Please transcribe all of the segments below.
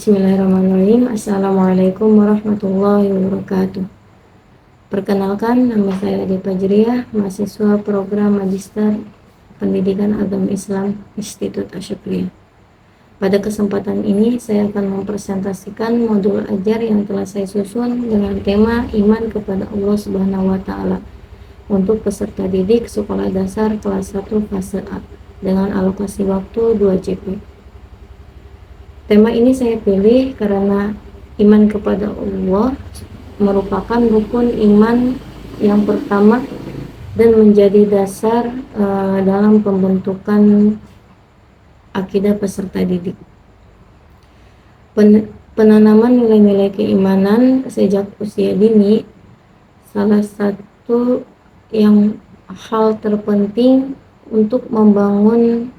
Bismillahirrahmanirrahim. Assalamualaikum warahmatullahi wabarakatuh. Perkenalkan, nama saya Ade Fajriah, mahasiswa program Magister Pendidikan Agama Islam Institut Asy-Syafriah. Pada kesempatan ini saya akan mempresentasikan modul ajar yang telah saya susun dengan tema iman kepada Allah Subhanahu wa taala untuk peserta didik sekolah dasar kelas 1 fase A dengan alokasi waktu 2 JP. Tema ini saya pilih karena iman kepada Allah merupakan rukun iman yang pertama dan menjadi dasar dalam pembentukan akidah peserta didik. Penanaman nilai-nilai keimanan sejak usia dini salah satu hal terpenting untuk membangun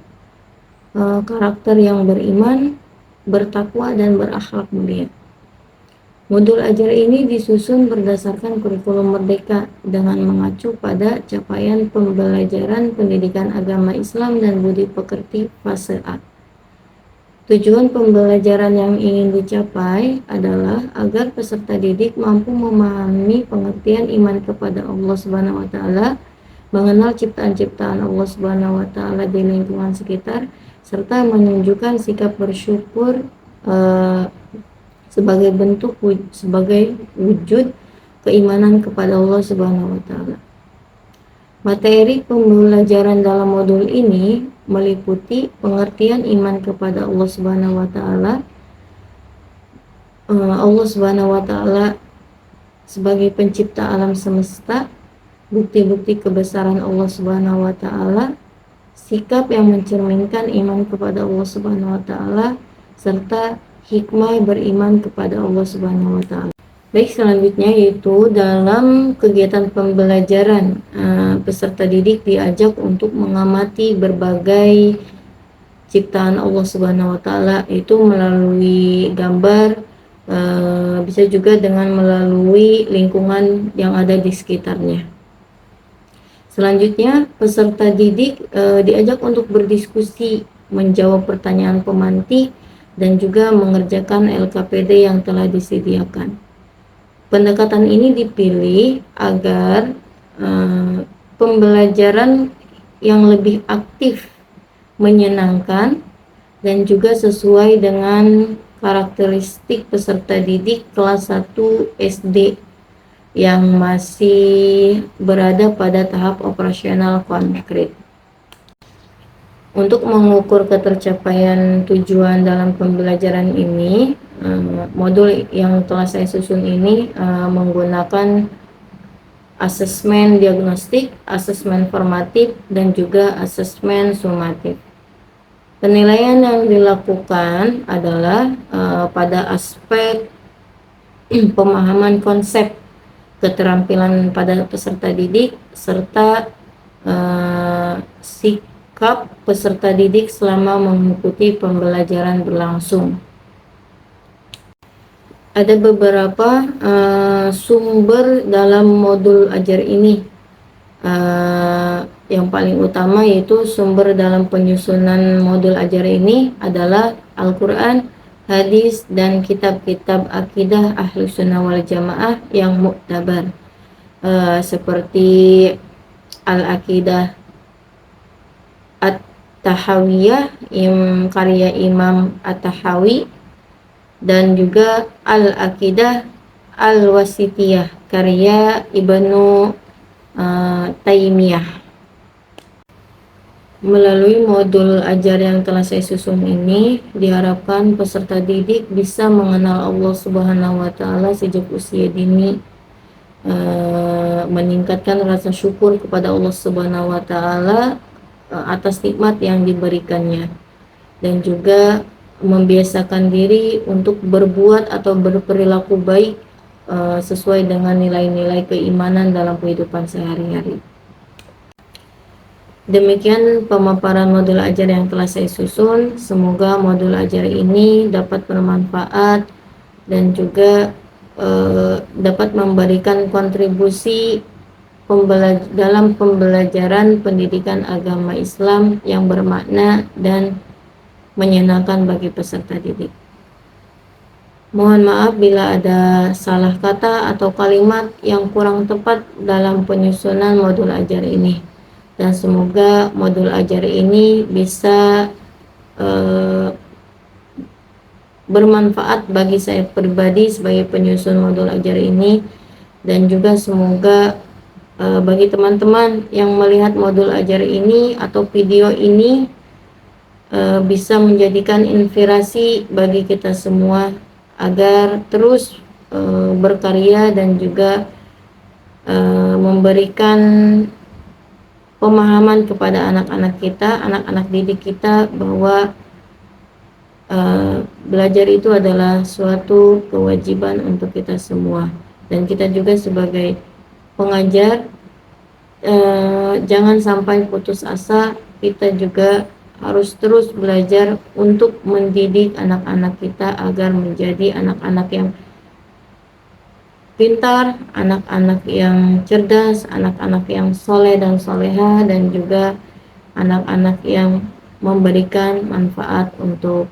karakter yang beriman, bertakwa, dan berakhlak mulia. Modul ajar ini disusun berdasarkan kurikulum Merdeka dengan mengacu pada capaian pembelajaran pendidikan agama Islam dan budi pekerti fase A. Tujuan pembelajaran yang ingin dicapai adalah agar peserta didik mampu memahami pengertian iman kepada Allah Subhanahu wa taala, mengenal ciptaan-ciptaan Allah Subhanahu wa taala di lingkungan sekitar, serta menunjukkan sikap bersyukur sebagai wujud keimanan kepada Allah Subhanahu wa taala. Materi pembelajaran dalam modul ini meliputi pengertian iman kepada Allah Subhanahu wa taala, Allah Subhanahu wa taala sebagai pencipta alam semesta, bukti-bukti kebesaran Allah Subhanahu wa taala, sikap yang mencerminkan iman kepada Allah Subhanahu wa taala, serta hikmah beriman kepada Allah Subhanahu wa taala. Baik, selanjutnya yaitu dalam kegiatan pembelajaran peserta didik diajak untuk mengamati berbagai ciptaan Allah Subhanahu wa taala, itu melalui gambar, bisa juga dengan melalui lingkungan yang ada di sekitarnya. Selanjutnya, peserta didik diajak untuk berdiskusi, menjawab pertanyaan pemantik, dan juga mengerjakan LKPD yang telah disediakan. Pendekatan ini dipilih agar pembelajaran yang lebih aktif, menyenangkan, dan juga sesuai dengan karakteristik peserta didik kelas 1 SD yang masih berada pada tahap operasional konkret. Untuk mengukur ketercapaian tujuan dalam pembelajaran ini, modul yang telah saya susun ini menggunakan asesmen diagnostik, asesmen formatif, dan juga asesmen sumatif. Penilaian yang dilakukan adalah pada aspek pemahaman konsep, keterampilan pada peserta didik, serta sikap peserta didik selama mengikuti pembelajaran berlangsung. Ada beberapa sumber dalam modul ajar ini. Yang paling utama yaitu sumber dalam penyusunan modul ajar ini adalah Al-Quran, hadis, dan kitab-kitab akidah Ahlus Sunnah wal Jamaah yang muktabar, seperti Al-Aqidah At-Tahawiyah karya Imam At-Tahawi, dan juga Al-Aqidah Al-Wasitiyah karya Ibnu Taimiyah. Melalui modul ajar yang telah saya susun ini, diharapkan peserta didik bisa mengenal Allah Subhanahu wa taala sejak usia dini, meningkatkan rasa syukur kepada Allah Subhanahu wa taala atas nikmat yang diberikannya, dan juga membiasakan diri untuk berbuat atau berperilaku baik sesuai dengan nilai-nilai keimanan dalam kehidupan sehari-hari. Demikian pemaparan modul ajar yang telah saya susun. Semoga modul ajar ini dapat bermanfaat dan juga dapat memberikan kontribusi dalam pembelajaran pendidikan agama Islam yang bermakna dan menyenangkan bagi peserta didik. Mohon maaf bila ada salah kata atau kalimat yang kurang tepat dalam penyusunan modul ajar ini. Dan semoga modul ajar ini bisa bermanfaat bagi saya pribadi sebagai penyusun modul ajar ini, dan juga semoga bagi teman-teman yang melihat modul ajar ini atau video ini bisa menjadikan inspirasi bagi kita semua agar terus berkarya dan juga memberikan pemahaman kepada anak-anak kita, anak-anak didik kita, bahwa belajar itu adalah suatu kewajiban untuk kita semua. Dan kita juga sebagai pengajar jangan sampai putus asa. Kita juga harus terus belajar untuk mendidik anak-anak kita agar menjadi anak-anak yang pintar, anak-anak yang cerdas, anak-anak yang soleh dan soleha, dan juga anak-anak yang memberikan manfaat untuk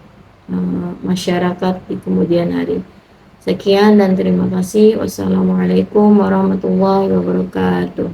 masyarakat di kemudian hari. Sekian dan terima kasih. Wassalamualaikum warahmatullahi wabarakatuh.